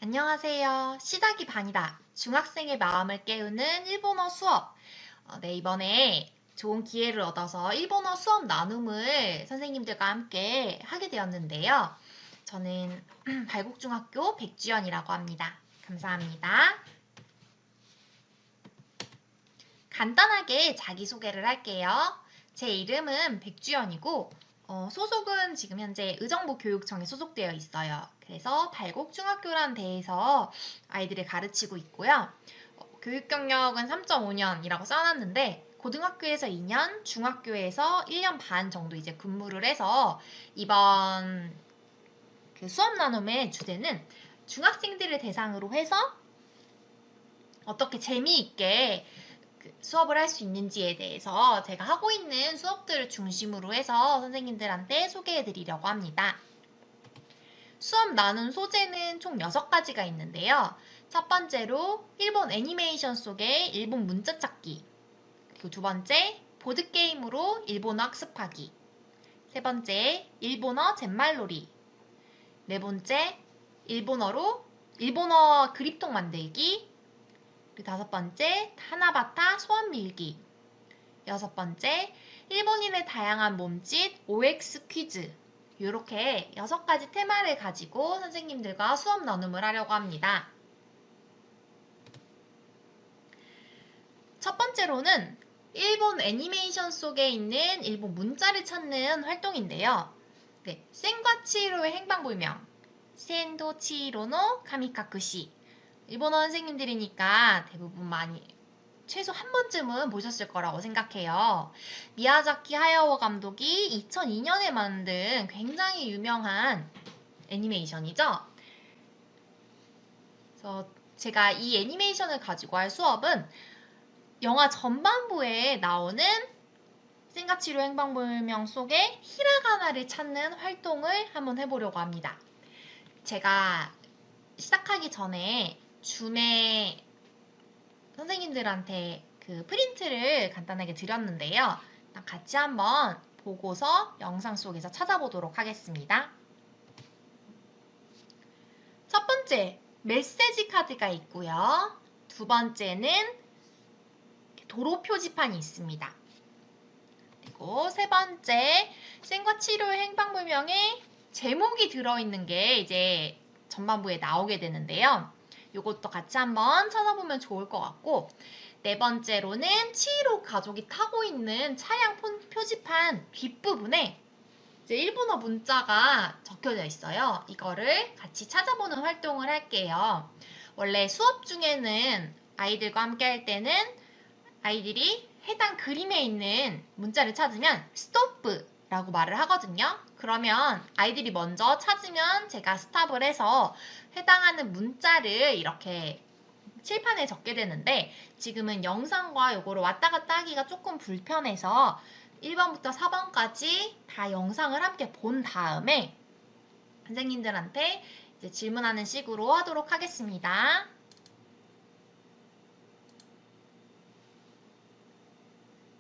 안녕하세요. 시작이 반이다. 중학생의 마음을 깨우는 일본어 수업. 네, 이번에 좋은 기회를 얻어서 일본어 수업 나눔을 선생님들과 함께 하게 되었는데요. 저는 발곡중학교 백주연이라고 합니다. 감사합니다. 간단하게 자기소개를 할게요. 제 이름은 백주연이고 소속은 지금 현재 의정부 교육청에 소속되어 있어요. 그래서 발곡중학교라는 데에서 아이들을 가르치고 있고요. 교육 경력은 3.5년이라고 써놨는데 고등학교에서 2년, 중학교에서 1년 반 정도 이제 근무를 해서 이번 그 수업 나눔의 주제는 중학생들을 대상으로 해서 어떻게 재미있게 수업을 할 수 있는지에 대해서 제가 하고 있는 수업들을 중심으로 해서 선생님들한테 소개해 드리려고 합니다. 수업 나눈 소재는 총 6가지가 있는데요. 첫 번째로 일본 애니메이션 속의 일본 문자 찾기, 그리고 두 번째 보드게임으로 일본어 학습하기, 세 번째 일본어 잿말놀이, 네 번째 일본어 그립톡 만들기, 그리고 다섯 번째 타나바타 소원 밀기, 여섯 번째 일본인의 다양한 몸짓 OX 퀴즈. 이렇게 6가지 테마를 가지고 선생님들과 수업 나눔을 하려고 합니다. 첫 번째로는 일본 애니메이션 속에 있는 일본 문자를 찾는 활동인데요. 네, 센과 치히로의 행방불명, 센도 치히로노 카미카쿠시. 일본어 선생님들이니까 대부분 최소 한 번쯤은 보셨을 거라고 생각해요. 미야자키 하야오 감독이 2002년에 만든 굉장히 유명한 애니메이션이죠. 그래서 제가 이 애니메이션을 가지고 할 수업은 영화 전반부에 나오는 센가치로 행방불명 속의 히라가나를 찾는 활동을 한번 해보려고 합니다. 제가 시작하기 전에 줌에 선생님들한테 그 프린트를 간단하게 드렸는데요. 같이 한번 보고서 영상 속에서 찾아보도록 하겠습니다. 첫 번째, 메시지 카드가 있고요. 두 번째는 도로 표지판이 있습니다. 그리고 세 번째, 센과 치료의 행방불명에 제목이 들어있는 게 이제 전반부에 나오게 되는데요. 이것도 같이 한번 찾아보면 좋을 것 같고, 네 번째로는 치히로 가족이 타고 있는 차량 표지판 뒷부분에 이제 일본어 문자가 적혀져 있어요. 이거를 같이 찾아보는 활동을 할게요. 원래 수업 중에는 아이들과 함께 할 때는 아이들이 해당 그림에 있는 문자를 찾으면 스토프라고 말을 하거든요. 그러면 아이들이 먼저 찾으면 제가 스탑을 해서 해당하는 문자를 이렇게 칠판에 적게 되는데 지금은 영상과 요거를 왔다 갔다 하기가 조금 불편해서 1번부터 4번까지 다 영상을 함께 본 다음에 선생님들한테 이제 질문하는 식으로 하도록 하겠습니다.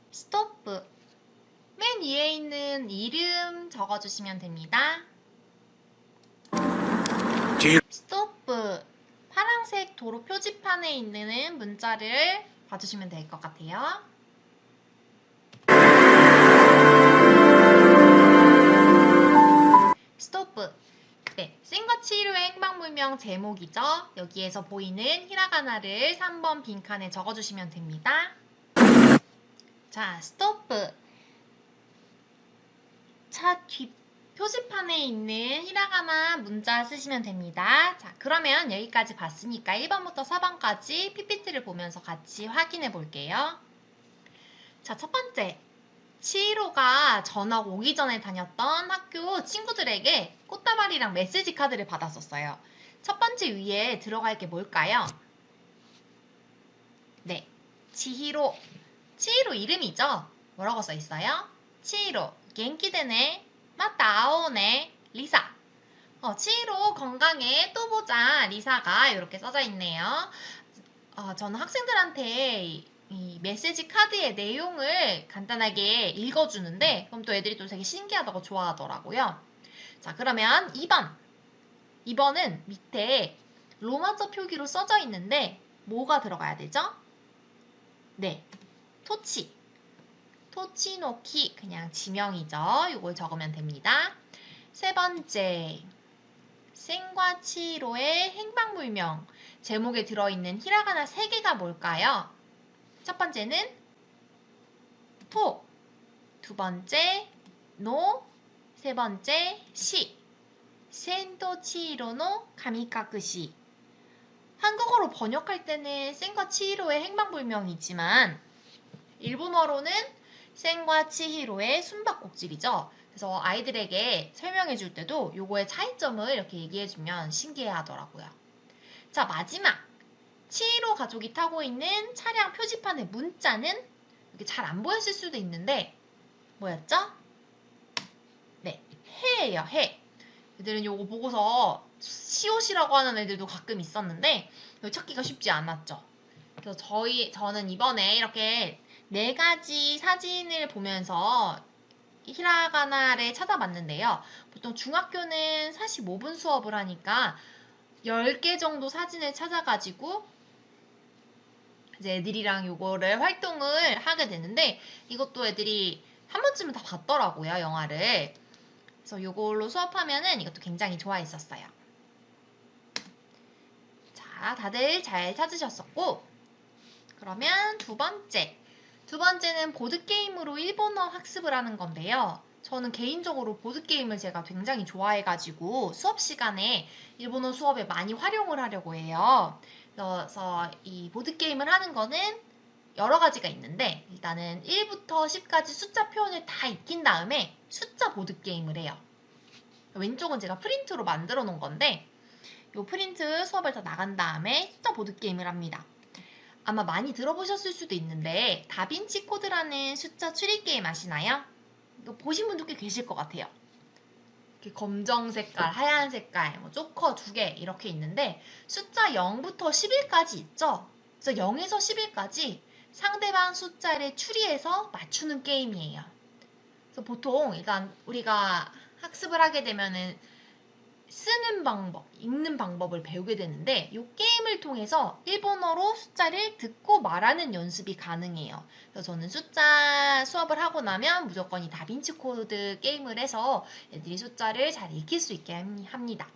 스토프. 맨 위에 있는 이름 적어주시면 됩니다. 스토프. 파란색 도로 표지판에 있는 문자를 봐주시면 될 것 같아요. 스토프. 네, 센과 치히로의 행방불명 제목이죠. 여기에서 보이는 히라가나를 3번 빈칸에 적어주시면 됩니다. 자, 스토프. 차 뒷 표지판에 있는 히라가나 문자 쓰시면 됩니다. 자, 그러면 여기까지 봤으니까 1번부터 4번까지 PPT를 보면서 같이 확인해 볼게요. 자, 첫 번째. 치히로가 전학 오기 전에 다녔던 학교 친구들에게 꽃다발이랑 메시지 카드를 받았었어요. 첫 번째 위에 들어갈 게 뭘까요? 네, 치히로. 치히로 이름이죠? 뭐라고 써 있어요? 치히로, 겐키되네, 맞다, 아오네, 리사. 치히로 건강해, 또 보자, 리사가 이렇게 써져 있네요. 저는 학생들한테 이 메시지 카드의 내용을 간단하게 읽어주는데 그럼 또 애들이 또 되게 신기하다고 좋아하더라고요. 자, 그러면 2번. 2번은 밑에 로마자 표기로 써져 있는데 뭐가 들어가야 되죠? 네, 토치. 토치노키 그냥 지명이죠. 이걸 적으면 됩니다. 세 번째, 센과 치히로의 행방불명. 제목에 들어있는 히라가나 3개가 뭘까요? 첫 번째는 토, 두 번째 노, 세 번째 시. 센도 치히로노 가미카쿠시. 한국어로 번역할 때는 센과 치히로의 행방불명이지만 일본어로는 센과 치히로의 숨바꼭질이죠. 그래서 아이들에게 설명해 줄 때도 요거의 차이점을 이렇게 얘기해 주면 신기해 하더라고요. 자, 마지막. 치히로 가족이 타고 있는 차량 표지판의 문자는 이렇게 잘 안 보였을 수도 있는데 뭐였죠? 네, 해예요, 해. 애들은 요거 보고서 시옷이라고 하는 애들도 가끔 있었는데 이거 찾기가 쉽지 않았죠. 그래서 저는 이번에 이렇게 4가지 사진을 보면서 히라가나를 찾아봤는데요. 보통 중학교는 45분 수업을 하니까 10개 정도 사진을 찾아가지고 이제 애들이랑 요거를 활동을 하게 되는데 이것도 애들이 한 번쯤은 다 봤더라고요, 영화를. 그래서 요걸로 수업하면은 이것도 굉장히 좋아했었어요. 자, 다들 잘 찾으셨었고 그러면 두 번째는 보드게임으로 일본어 학습을 하는 건데요. 저는 개인적으로 보드게임을 제가 굉장히 좋아해가지고 수업 시간에 일본어 수업에 많이 활용을 하려고 해요. 그래서 이 보드게임을 하는 거는 여러 가지가 있는데 일단은 1부터 10까지 숫자 표현을 다 익힌 다음에 숫자 보드게임을 해요. 왼쪽은 제가 프린트로 만들어 놓은 건데 이 프린트 수업을 다 나간 다음에 숫자 보드게임을 합니다. 아마 많이 들어보셨을 수도 있는데 다빈치 코드라는 숫자 추리 게임 아시나요? 이거 보신 분도 꽤 계실 것 같아요. 이렇게 검정 색깔, 하얀 색깔, 조커 2개 이렇게 있는데 숫자 0부터 11까지 있죠? 그래서 0에서 11까지 상대방 숫자를 추리해서 맞추는 게임이에요. 그래서 보통 일단 우리가 학습을 하게 되면은 쓰는 방법, 읽는 방법을 배우게 되는데 이 게임을 통해서 일본어로 숫자를 듣고 말하는 연습이 가능해요. 그래서 저는 숫자 수업을 하고 나면 무조건 이 다빈치 코드 게임을 해서 애들이 숫자를 잘 익힐 수 있게 합니다.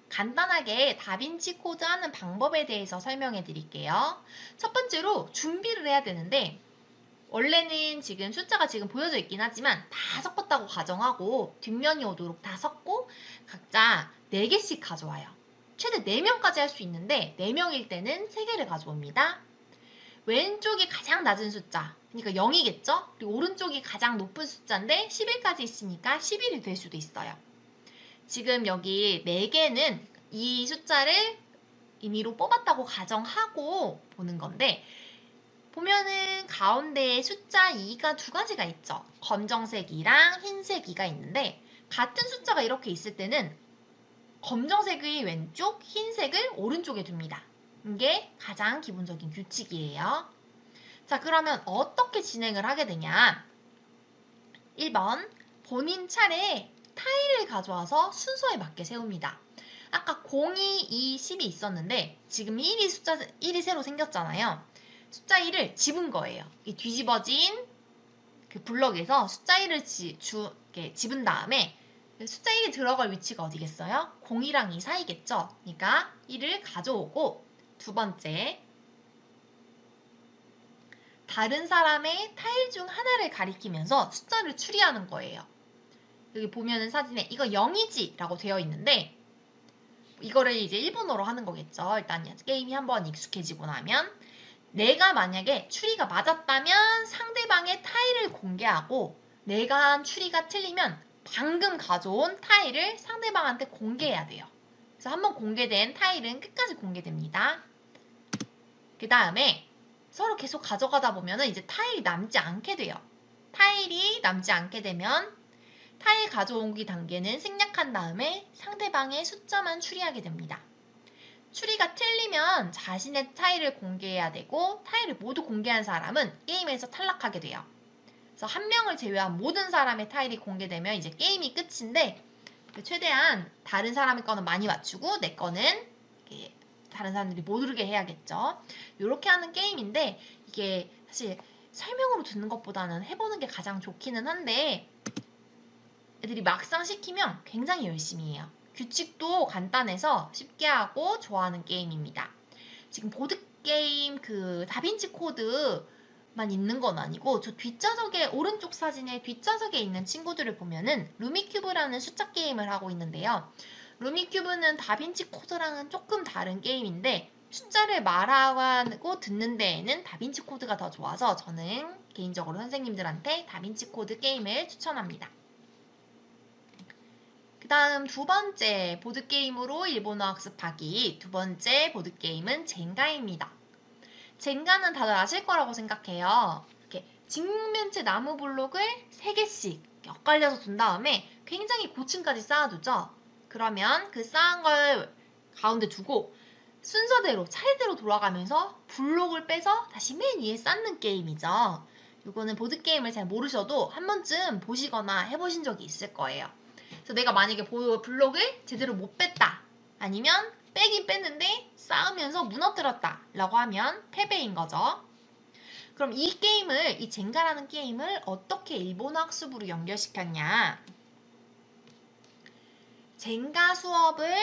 간단하게 다빈치 코드 하는 방법에 대해서 설명해 드릴게요. 첫 번째로 준비를 해야 되는데 원래는 지금 숫자가 지금 보여져 있긴 하지만 다 섞었다고 가정하고 뒷면이 오도록 다 섞고 각자 4개씩 가져와요. 최대 4명까지 할 수 있는데 4명일 때는 3개를 가져옵니다. 왼쪽이 가장 낮은 숫자, 그러니까 0이겠죠? 그리고 오른쪽이 가장 높은 숫자인데 10일까지 있으니까 10일이 될 수도 있어요. 지금 여기 4개는 이 숫자를 임의로 뽑았다고 가정하고 보는 건데 보면은 가운데에 숫자 2가 2가지가 있죠. 검정색 2랑 흰색 2가 있는데 같은 숫자가 이렇게 있을 때는 검정색의 왼쪽, 흰색을 오른쪽에 둡니다. 이게 가장 기본적인 규칙이에요. 자, 그러면 어떻게 진행을 하게 되냐? 1번, 본인 차례에 타일을 가져와서 순서에 맞게 세웁니다. 아까 02, 2, 10이 있었는데 지금 1이 새로 생겼잖아요. 숫자 1을 집은 거예요. 이 뒤집어진 그 블럭에서 숫자 1을 집은 다음에 숫자 1이 들어갈 위치가 어디겠어요? 0이랑 2 사이겠죠? 그러니까 1을 가져오고 두 번째, 다른 사람의 타일 중 하나를 가리키면서 숫자를 추리하는 거예요. 여기 보면은 사진에 이거 0이지? 라고 되어 있는데 이거를 이제 일본어로 하는 거겠죠. 일단 게임이 한번 익숙해지고 나면 내가 만약에 추리가 맞았다면 상대방의 타일을 공개하고 내가 한 추리가 틀리면 방금 가져온 타일을 상대방한테 공개해야 돼요. 그래서 한번 공개된 타일은 끝까지 공개됩니다. 그 다음에 서로 계속 가져가다 보면 이제 타일이 남지 않게 돼요. 타일이 남지 않게 되면 타일 가져오기 단계는 생략한 다음에 상대방의 숫자만 추리하게 됩니다. 추리가 틀리면 자신의 타일을 공개해야 되고 타일을 모두 공개한 사람은 게임에서 탈락하게 돼요. 그래서 한 명을 제외한 모든 사람의 타일이 공개되면 이제 게임이 끝인데 최대한 다른 사람의 거는 많이 맞추고 내 거는 이렇게 다른 사람들이 모르게 해야겠죠. 이렇게 하는 게임인데 이게 사실 설명으로 듣는 것보다는 해보는 게 가장 좋기는 한데 애들이 막상 시키면 굉장히 열심히 해요. 규칙도 간단해서 쉽게 하고 좋아하는 게임입니다. 지금 보드게임 그 다빈치 코드만 있는 건 아니고 저 뒷좌석에 오른쪽 사진에 뒷좌석에 있는 친구들을 보면은 루미큐브라는 숫자 게임을 하고 있는데요. 루미큐브는 다빈치 코드랑은 조금 다른 게임인데 숫자를 말하고 듣는 데에는 다빈치 코드가 더 좋아서 저는 개인적으로 선생님들한테 다빈치 코드 게임을 추천합니다. 그 다음 두 번째 보드게임으로 일본어 학습하기. 두 번째 보드게임은 젠가입니다. 젠가는 다들 아실 거라고 생각해요. 이렇게 직면체 나무 블록을 3개씩 엇갈려서 둔 다음에 굉장히 고층까지 쌓아두죠. 그러면 그 쌓은 걸 가운데 두고 순서대로 차례대로 돌아가면서 블록을 빼서 다시 맨 위에 쌓는 게임이죠. 이거는 보드게임을 잘 모르셔도 한 번쯤 보시거나 해보신 적이 있을 거예요. 그래서 내가 만약에 블록을 제대로 못 뺐다. 아니면 빼긴 뺐는데 쌓으면서 무너뜨렸다. 라고 하면 패배인 거죠. 그럼 이 게임을, 이 젠가라는 게임을 어떻게 일본어 학습으로 연결시켰냐. 젠가 수업을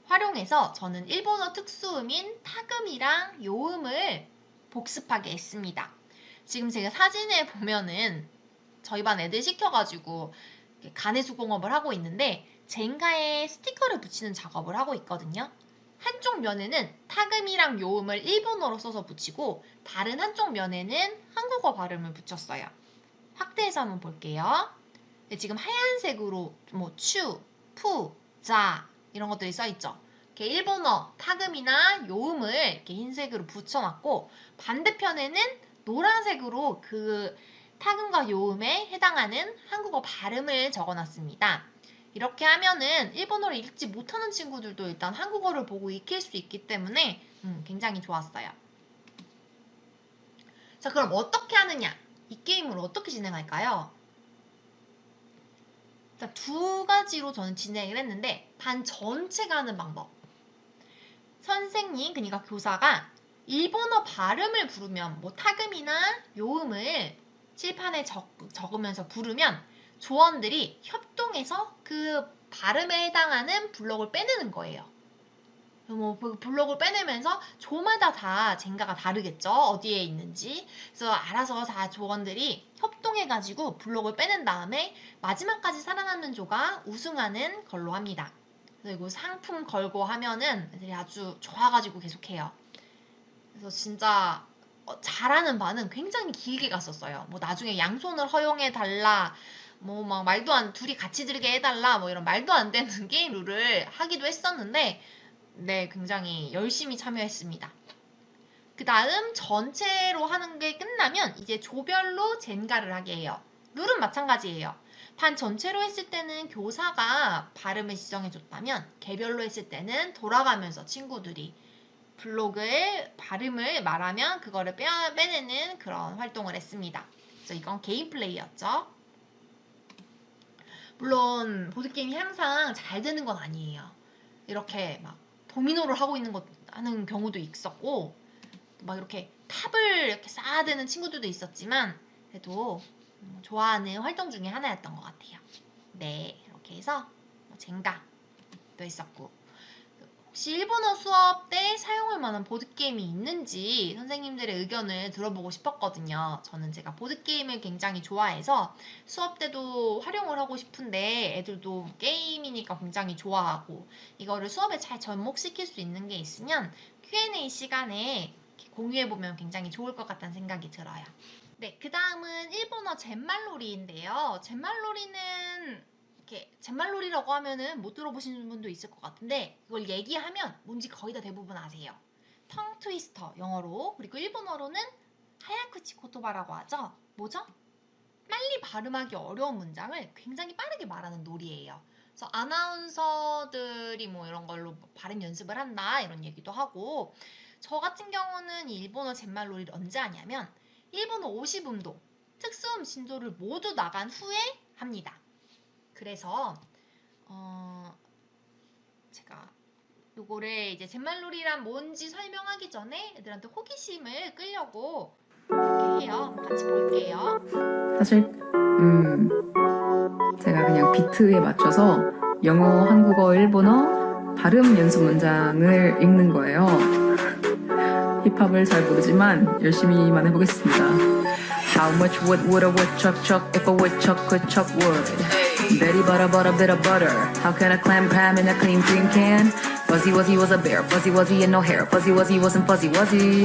활용해서 저는 일본어 특수음인 타금이랑 요음을 복습하게 했습니다. 지금 제가 사진에 보면은 저희 반 애들 시켜가지고 가내수공업을 하고 있는데 젠가에 스티커를 붙이는 작업을 하고 있거든요. 한쪽 면에는 타금이랑 요음을 일본어로 써서 붙이고 다른 한쪽 면에는 한국어 발음을 붙였어요. 확대해서 한번 볼게요. 지금 하얀색으로 뭐 추, 푸, 자 이런 것들이 써있죠. 이렇게 일본어 타금이나 요음을 이렇게 흰색으로 붙여놨고 반대편에는 노란색으로 그 타금과 요음에 해당하는 한국어 발음을 적어놨습니다. 이렇게 하면은 일본어를 읽지 못하는 친구들도 일단 한국어를 보고 익힐 수 있기 때문에 굉장히 좋았어요. 자, 그럼 어떻게 하느냐? 이 게임을 어떻게 진행할까요? 자, 두 가지로 저는 진행을 했는데 반 전체가 하는 방법. 선생님, 그러니까 교사가 일본어 발음을 부르면 뭐 타금이나 요음을 칠판에 적으면서 부르면 조원들이 협동해서 그 발음에 해당하는 블록을 빼내는 거예요. 뭐 블록을 빼내면서 조마다 다 젠가가 다르겠죠. 어디에 있는지. 그래서 알아서 다 조원들이 협동해가지고 블록을 빼낸 다음에 마지막까지 살아남는 조가 우승하는 걸로 합니다. 그리고 상품 걸고 하면은 애들이 아주 좋아가지고 계속해요. 그래서 진짜 잘하는 반은 굉장히 길게 갔었어요. 뭐 나중에 양손을 허용해 달라, 뭐 막 둘이 같이 들게 해달라, 뭐 이런 말도 안 되는 게임 룰을 하기도 했었는데, 네, 굉장히 열심히 참여했습니다. 그 다음 전체로 하는 게 끝나면 이제 조별로 젠가를 하게 해요. 룰은 마찬가지예요. 반 전체로 했을 때는 교사가 발음을 지정해줬다면 개별로 했을 때는 돌아가면서 친구들이 블록을 발음을 말하면 그거를 빼내는 그런 활동을 했습니다. 그래서 이건 개인 플레이였죠. 물론 보드게임이 항상 잘 되는 건 아니에요. 이렇게 막 도미노를 하는 경우도 있었고 막 이렇게 탑을 이렇게 쌓아야 되는 친구들도 있었지만 그래도 좋아하는 활동 중에 하나였던 것 같아요. 네, 이렇게 해서 젠가도 있었고 혹시 일본어 수업 때 사용할 만한 보드게임이 있는지 선생님들의 의견을 들어보고 싶었거든요. 저는 제가 보드게임을 굉장히 좋아해서 수업 때도 활용을 하고 싶은데 애들도 게임이니까 굉장히 좋아하고 이거를 수업에 잘 접목시킬 수 있는 게 있으면 Q&A 시간에 공유해보면 굉장히 좋을 것 같다는 생각이 들어요. 네, 그 다음은 일본어 잿말놀이인데요. 잿말놀이라고 하면은 못 들어보시는 분도 있을 것 같은데 이걸 얘기하면 뭔지 거의 다 대부분 아세요. 텅 트위스터 영어로 그리고 일본어로는 하야쿠치 코토바라고 하죠. 뭐죠? 빨리 발음하기 어려운 문장을 굉장히 빠르게 말하는 놀이예요. 그래서 아나운서들이 뭐 이런 걸로 발음 연습을 한다 이런 얘기도 하고 저 같은 경우는 이 일본어 잿말놀이를 언제 하냐면 일본어 50음도 특수음 진도를 모두 나간 후에 합니다. 그래서 제가 요거를 이제 잿말놀이란 뭔지 설명하기 전에 애들한테 호기심을 끌려고 이렇게 해요. 한번 같이 볼게요. 사실 제가 그냥 비트에 맞춰서 영어, 한국어, 일본어 발음 연습 문장을 읽는 거예요. 힙합을 잘 모르지만 열심히만 해보겠습니다. How much would a woodchuck chuck if a woodchuck could chuck wood? Betty butter, bit of butter. How can a clam cram in a clean cream can? Fuzzy Wuzzy was a bear, Fuzzy Wuzzy and no hair. Fuzzy Wuzzy wasn't Fuzzy Wuzzy.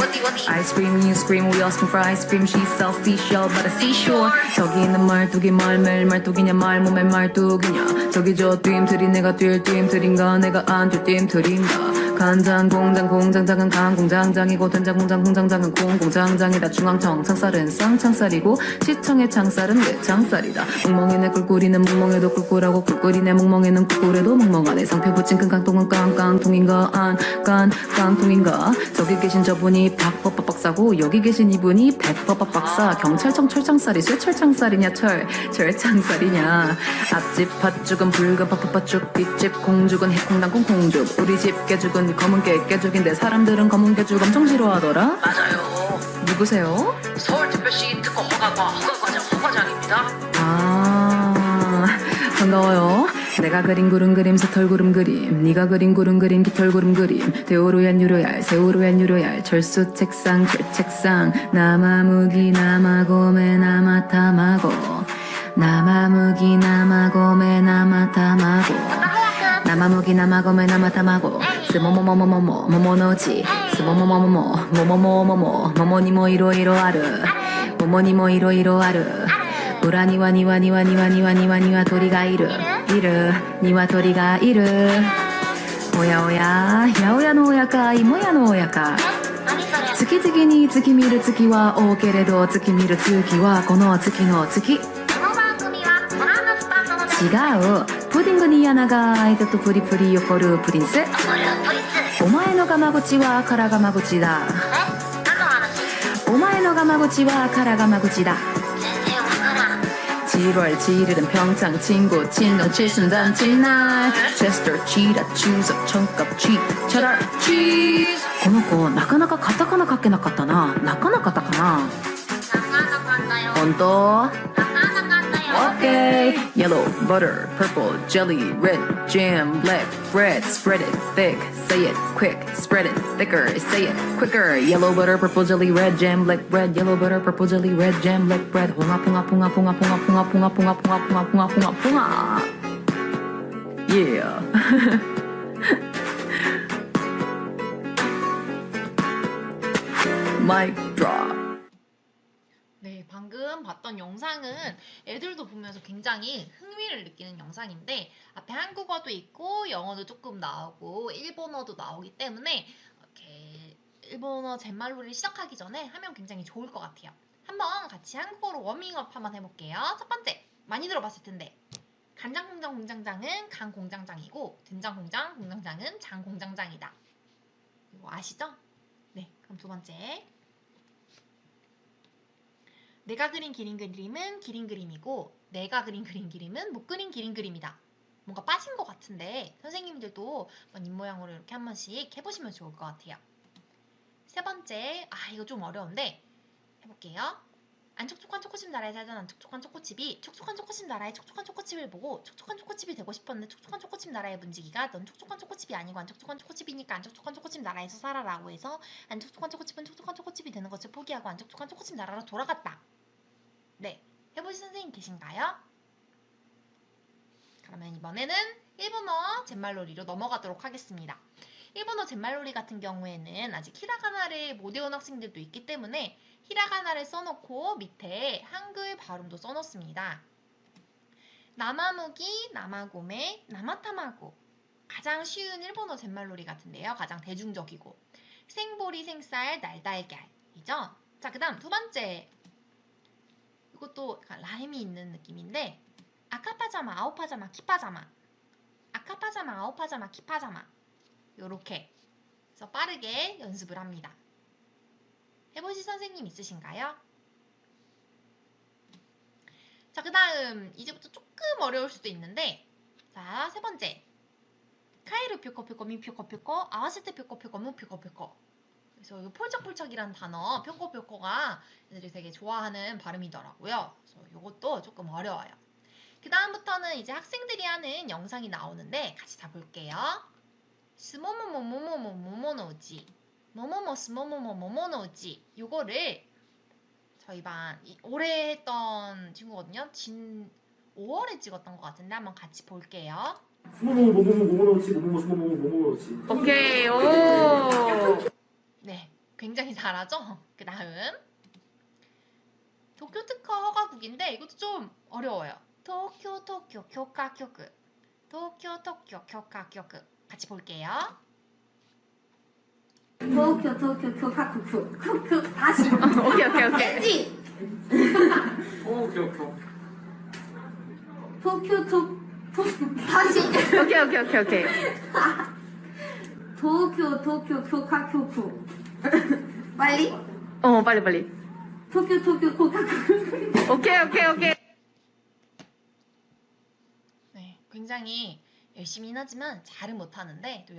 Ice cream, you scream, we all scream for ice cream. She sells seashell by the seashore. 저기 있는 말뚝이 매일 말뚝이냐 말 몸에 말뚝이냐. 저기 저 띠임틀이 내가 뛸 띠임틀인가 내가 안 뛸 띠임틀인가. 간장 공장 작은 간 공장장이고 된장 공장 작은 콩 공장장이다. 중앙청 창살은 쌍창살이고 시청의 창살은 내 창살이다. 멍멍이네 꿀꿀이는 멍멍해도 꿀꿀하고 꿀꿀이네 멍멍이는 꿀꿀해도 멍멍하네. 상표 붙인 큰 깡통은 깡통인가 안 깡통인가. 저기 계신 저분이 박사고 여기 계신 이분이 백박사. 경찰청 철창살이 쇠철창살이냐 철창살이냐. 앞집 팥죽은 붉은 팥죽 뒷집 공죽은 해콩당콩 콩죽. 우리 집 깨죽은 검은 깨죽인데 사람들은 검은 깨죽 엄청 싫어하더라. 맞아요. 누구세요? 서울특별시 특허 허가장입니다. 아, 반가워요. 내가 그린 구름 그림 새털구름 그림 네가 그린 구름 그림 깃털구름 그림 대오로얄 유로얄 세오로얄 유로얄 절수 책상 철책상 나마무기 나마고메 나마타마고 나마무기 나마고메 나마타마고 나마무기 나마고메 나마타마고 스모모모모모모 모모노지 스모모모모모 모모니모 이로이로아르 모모니모 이로이로아르 우라니와 니와 도리가 이르 니와 도리가 이르 오야오야 야오야 노야까 이모야 노야까月々に月見る月は多けれど月見る月はこの月の月違うプディングに穴が開いたとプリプリ横るプリンスお前のガマ口は空ガマ口だお前のガマ口は空ガマ口だ7월 7일은 평창 친구 친동 칠순잔 칠날 체스터 치라 추석 청값 체달 치즈 この子なかなかカタカナ書けなかったななかなかだかな本当Okay. Yellow, butter, purple, jelly, red, jam, black, bread. Spread it thick, say it quick. Spread it thicker, say it quicker. Yellow butter, purple jelly, red jam, black bread. Yellow butter, purple jelly, red jam, black bread. 홍아 퐁아 퐁아 퐁아 퐁아 퐁아 퐁아 퐁아 퐁아 퐁아 퐁아 퐁아 퐁아. Yeah. Mic drop. 네, 방금 봤던 영상은 애들도 보면서 굉장히 흥미를 느끼는 영상인데 앞에 한국어도 있고 영어도 조금 나오고 일본어도 나오기 때문에 이렇게 일본어 잿말놀이를 시작하기 전에 하면 굉장히 좋을 것 같아요. 한번 같이 한국어로 워밍업 한번 해볼게요. 첫 번째, 많이 들어봤을 텐데 간장공장 공장장은 간공장장이고 된장공장 공장장은 장공장장이다. 이거 아시죠? 네, 그럼 두 번째, 내가 그린 기린 그림은 기린 그림이고 내가 그린 그림은 못 그린 기린 그림이다. 뭔가 빠진 것 같은데 선생님들도 한번 입모양으로 이렇게 한 번씩 해보시면 좋을 것 같아요. 세 번째, 이거 좀 어려운데 해볼게요. 안 촉촉한 초코칩 나라에 살던 안 촉촉한 초코칩이 촉촉한 초코칩 나라의 촉촉한 초코칩을 보고 촉촉한 초코칩이 되고 싶었는데 촉촉한 초코칩 나라의 문지기가 넌 촉촉한 초코칩이 아니고 안 촉촉한 초코칩이니까 안 촉촉한 초코칩 나라에서 살아라고 해서 안 촉촉한 초코칩은 촉촉한 초코칩이 되는 것을 포기하고 안 촉촉한 초코칩 나라로 돌아갔다. 네, 해보신 선생님 계신가요? 그러면 이번에는 일본어 잿말놀이로 넘어가도록 하겠습니다. 일본어 잿말놀이 같은 경우에는 아직 히라가나를 못 외운 학생들도 있기 때문에 히라가나를 써놓고 밑에 한글 발음도 써놓습니다. 나마무기, 나마고메, 나마타마고 가장 쉬운 일본어 잿말놀이 같은데요. 가장 대중적이고 생보리, 생쌀, 날달걀이죠. 자, 그 다음 두 번째, 이것도 라임이 있는 느낌인데 아카파자마, 아오파자마, 키파자마 아카파자마, 아오파자마, 키파자마 요렇게 그래서 빠르게 연습을 합니다. 해보실 선생님 있으신가요? 자, 그 다음 이제부터 조금 어려울 수도 있는데 자, 세 번째, 카이르 뾰코뾰코 미뾰코뾰코 아와세테 뾰코뾰코 무뾰코뾰코. 그래서 이 폴짝폴짝이라는 단어 뾰코뾰코가 애들이 되게 좋아하는 발음이더라고요. 그래서 이것도 조금 어려워요. 그 다음부터는 이제 학생들이 하는 영상이 나오는데 같이 다 볼게요. 스모모모모모모모모노우지 모모모 스모모모모모노우지 요거를 저희 반 올해 했던 친구거든요. 5월에 찍었던 것 같은데 한번 같이 볼게요. 오케이, 오. 네, 굉장히 잘하죠? 그 다음 도쿄 특허 허가국인데 이것도 좀 어려워요. 도쿄 교카교크 도쿄 교카교크 같이 볼게요. 도쿄 교카쿠쿠 다시 오케이. 왠지 오케이. 다시 오케이. 도쿄 교카쿠쿠 빨리 빨리. 도쿄 교카쿠쿠 오케이. 네, 굉장히 열심히 하지만 잘은 못하는데 또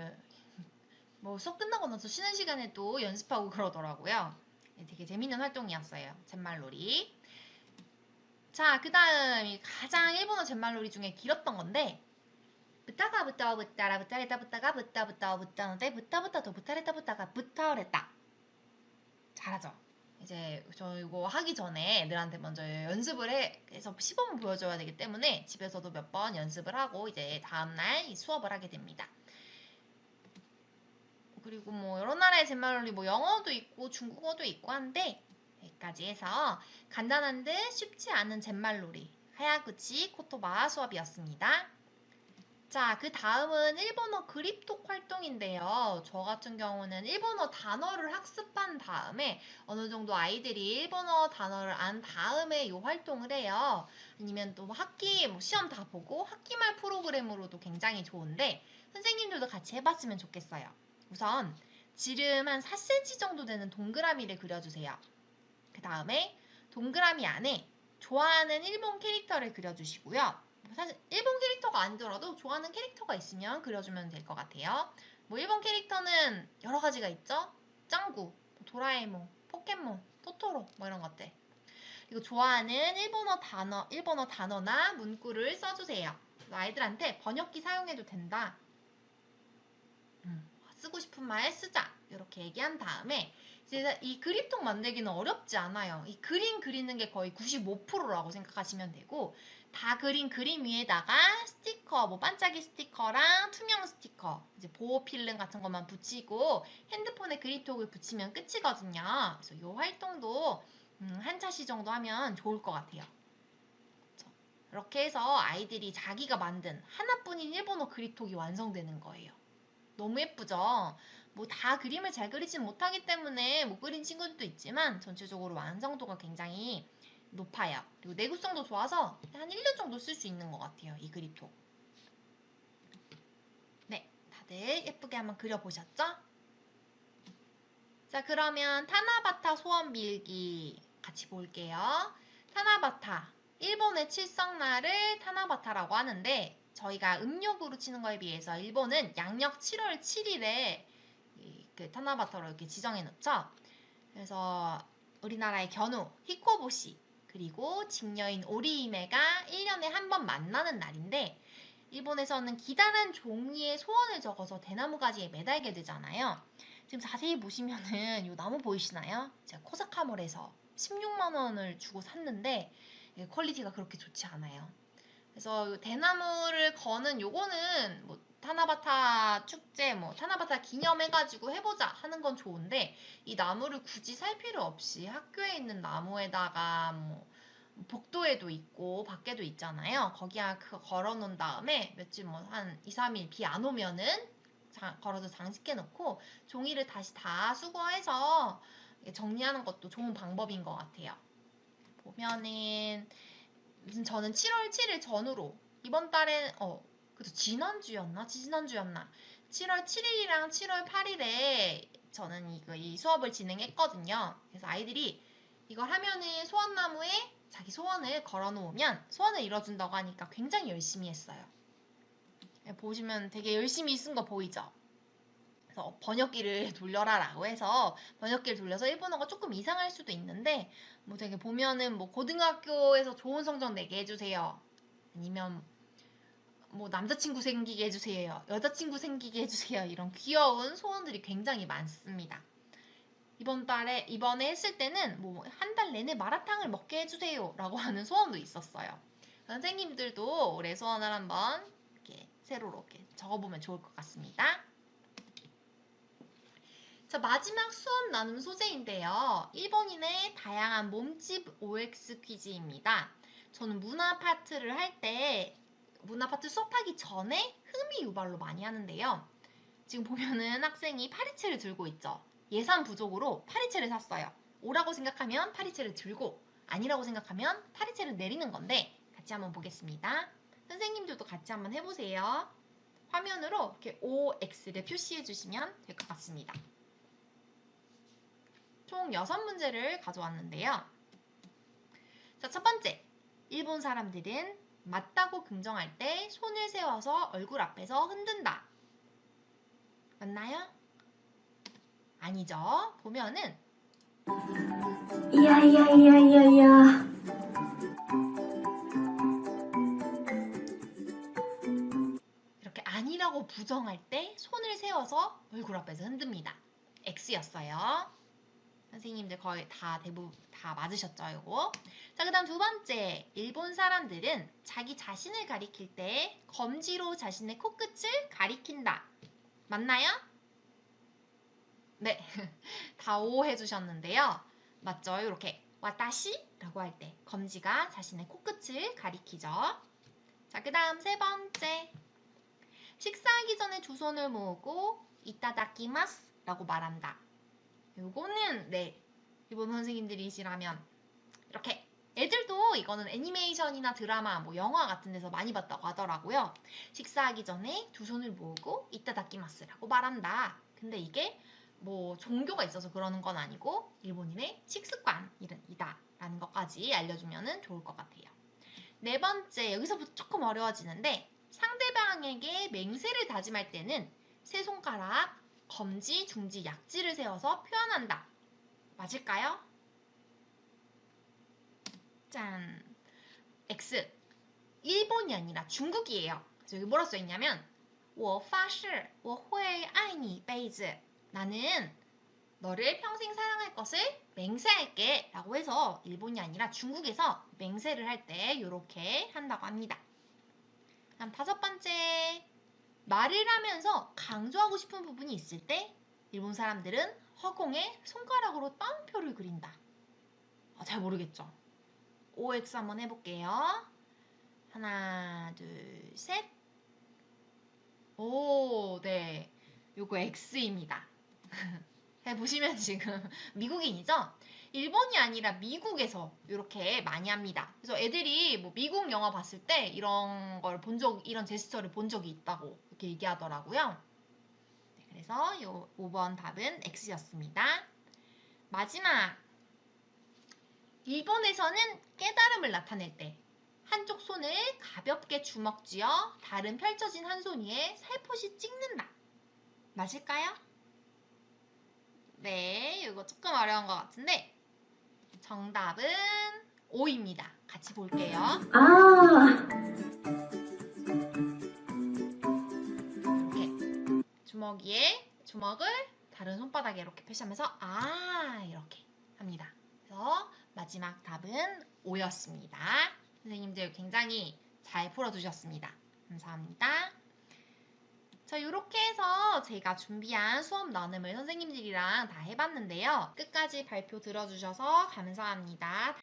뭐 수업 끝나고 나서 쉬는 시간에 또 연습하고 그러더라고요. 네, 되게 재밌는 활동이었어요. 잿말놀이. 자, 그 다음 가장 일본어 잿말놀이 중에 길었던 건데 부타가 부타와 부타라 부타레타 부타가 부타부타와 부타노데 부타부타 도 부타레타 부타가 부타오레타. 잘하죠? 이제 저 이거 하기 전에 애들한테 먼저 연습을 해서 시범을 보여줘야 되기 때문에 집에서도 몇 번 연습을 하고 이제 다음날 이 수업을 하게 됩니다. 그리고 뭐 여러 나라의 잿말놀이 뭐 영어도 있고 중국어도 있고 한데 여기까지 해서 간단한 듯 쉽지 않은 잿말놀이 하야구치 코토바 수업이었습니다. 자, 그 다음은 일본어 그립톡 활동인데요. 저 같은 경우는 일본어 단어를 학습한 다음에 어느 정도 아이들이 일본어 단어를 안 다음에 이 활동을 해요. 아니면 또 학기 시험 다 보고 학기말 프로그램으로도 굉장히 좋은데 선생님들도 같이 해봤으면 좋겠어요. 우선 지름 한 4cm 정도 되는 동그라미를 그려주세요. 그 다음에 동그라미 안에 좋아하는 일본 캐릭터를 그려주시고요. 사실 일본 캐릭터가 아니더라도 좋아하는 캐릭터가 있으면 그려주면 될 것 같아요. 뭐 일본 캐릭터는 여러 가지가 있죠. 짱구, 도라에몽, 포켓몬, 토토로 뭐 이런 것들. 그리고 좋아하는 일본어 단어나 문구를 써주세요. 아이들한테 번역기 사용해도 된다. 쓰고 싶은 말 쓰자 이렇게 얘기한 다음에 이제 이 그립톡 만들기는 어렵지 않아요. 이 그림 그리는 게 거의 95%라고 생각하시면 되고 다 그린 그림 위에다가 스티커, 뭐 반짝이 스티커랑 투명 스티커, 이제 보호 필름 같은 것만 붙이고 핸드폰에 그립톡을 붙이면 끝이거든요. 그래서 이 활동도 한 차시 정도 하면 좋을 것 같아요. 이렇게 해서 아이들이 자기가 만든 하나뿐인 일본어 그립톡이 완성되는 거예요. 너무 예쁘죠? 뭐 다 그림을 잘 그리진 못하기 때문에 못 그린 친구들도 있지만 전체적으로 완성도가 굉장히 높아요. 그리고 내구성도 좋아서 한 1년 정도 쓸 수 있는 것 같아요. 이 그립톡. 네, 다들 예쁘게 한번 그려보셨죠? 자, 그러면 타나바타 소원 빌기 같이 볼게요. 타나바타, 일본의 칠성날을 타나바타라고 하는데 저희가 음력으로 치는 거에 비해서 일본은 양력 7월 7일에 그 타나바타로 이렇게 지정해 놓죠. 그래서 우리나라의 견우 히코보시 그리고 직녀인 오리히메가 1년에 한 번 만나는 날인데 일본에서는 기다란 종이에 소원을 적어서 대나무 가지에 매달게 되잖아요. 지금 자세히 보시면은 이 나무 보이시나요? 제가 코사카몰에서 16만 원을 주고 샀는데 퀄리티가 그렇게 좋지 않아요. 그래서 대나무를 거는 요거는 뭐 타나바타 축제, 뭐 타나바타 기념해가지고 해보자 하는 건 좋은데 이 나무를 굳이 살 필요 없이 학교에 있는 나무에다가 뭐 복도에도 있고 밖에도 있잖아요. 거기에 걸어 놓은 다음에 며칠 뭐 한 2, 3일 비 안 오면은 걸어서 장식해 놓고 종이를 다시 다 수거해서 정리하는 것도 좋은 방법인 것 같아요. 보면은 저는 7월 7일 전후로 이번 달에 그래도 지난주였나? 7월 7일이랑 7월 8일에 저는 이 수업을 진행했거든요. 그래서 아이들이 이걸 하면은 소원나무에 자기 소원을 걸어 놓으면 소원을 이뤄준다고 하니까 굉장히 열심히 했어요. 보시면 되게 열심히 쓴 거 보이죠? 그래서 번역기를 돌려라 라고 해서 번역기를 돌려서 일본어가 조금 이상할 수도 있는데 뭐 되게 보면은 뭐 고등학교에서 좋은 성적 내게 해주세요. 아니면 뭐 남자친구 생기게 해주세요. 여자친구 생기게 해주세요. 이런 귀여운 소원들이 굉장히 많습니다. 이번에 했을 때는 뭐 한 달 내내 마라탕을 먹게 해주세요 라고 하는 소원도 있었어요. 선생님들도 올해 소원을 한번 이렇게 세로로 이렇게 적어보면 좋을 것 같습니다. 자, 마지막 수업 나눔 소재인데요. 일본인의 다양한 몸집 OX 퀴즈입니다. 저는 문화 파트를 할 때 문화 파트 수업하기 전에 흥미 유발로 많이 하는데요. 지금 보면은 학생이 파리채를 들고 있죠. 예산 부족으로 파리채를 샀어요. 오라고 생각하면 파리채를 들고 아니라고 생각하면 파리채를 내리는 건데 같이 한번 보겠습니다. 선생님들도 같이 한번 해보세요. 화면으로 이렇게 OX를 표시해 주시면 될 것 같습니다. 총 6문제를 가져왔는데요. 자, 첫 번째. 일본 사람들은 맞다고 긍정할 때 손을 세워서 얼굴 앞에서 흔든다. 맞나요? 아니죠. 보면은 이야. 이렇게 아니라고 부정할 때 손을 세워서 얼굴 앞에서 흔듭니다. X였어요. 선생님들 거의 대부분 다 맞으셨죠, 이거? 자, 그 다음 두 번째. 일본 사람들은 자기 자신을 가리킬 때 검지로 자신의 코끝을 가리킨다. 맞나요? 네. 다 O 해주셨는데요. 맞죠? 이렇게 와타시라고 할 때 검지가 자신의 코끝을 가리키죠. 자, 그 다음 세 번째. 식사하기 전에 두 손을 모으고 이타다키마스 라고 말한다. 요거는 일본 선생님들이시라면 이렇게 애들도 이거는 애니메이션이나 드라마, 뭐 영화 같은 데서 많이 봤다고 하더라고요. 식사하기 전에 두 손을 모으고 이타다키마스라고 말한다. 근데 이게 뭐 종교가 있어서 그러는 건 아니고 일본인의 식습관이다 라는 것까지 알려주면 좋을 것 같아요. 네 번째, 여기서부터 조금 어려워지는데 상대방에게 맹세를 다짐할 때는 세 손가락, 검지, 중지, 약지를 세워서 표현한다. 맞을까요? 짠! X. 일본이 아니라 중국이에요. 그래서 여기 뭐라 써있냐면 我发誓我会爱你一辈子. 나는 너를 평생 사랑할 것을 맹세할게 라고 해서 일본이 아니라 중국에서 맹세를 할 때 이렇게 한다고 합니다. 다음 다섯 번째. 말을 하면서 강조하고 싶은 부분이 있을 때 일본 사람들은 허공에 손가락으로 따옴표를 그린다. 잘 모르겠죠? OX 한번 해볼게요. 하나, 둘, 셋. 오, 네. 요거 X입니다. 보시면 지금 미국인이죠? 일본이 아니라 미국에서 이렇게 많이 합니다. 그래서 애들이 뭐 미국 영화 봤을 때 이런 제스처를 본 적이 있다고 이렇게 얘기하더라고요. 네, 그래서 요 5번 답은 X였습니다. 마지막. 일본에서는 깨달음을 나타낼 때 한쪽 손을 가볍게 주먹 쥐어 다른 펼쳐진 한 손 위에 살포시 찍는다. 맞을까요? 네, 이거 조금 어려운 것 같은데 정답은 O입니다. 같이 볼게요. 이렇게 주먹을 다른 손바닥에 이렇게 펼치면서 이렇게 합니다. 그래서 마지막 답은 O였습니다. 선생님들 굉장히 잘 풀어두셨습니다. 감사합니다. 자, 이렇게 해서 제가 준비한 수업 나눔을 선생님들이랑 다 해봤는데요. 끝까지 발표 들어주셔서 감사합니다.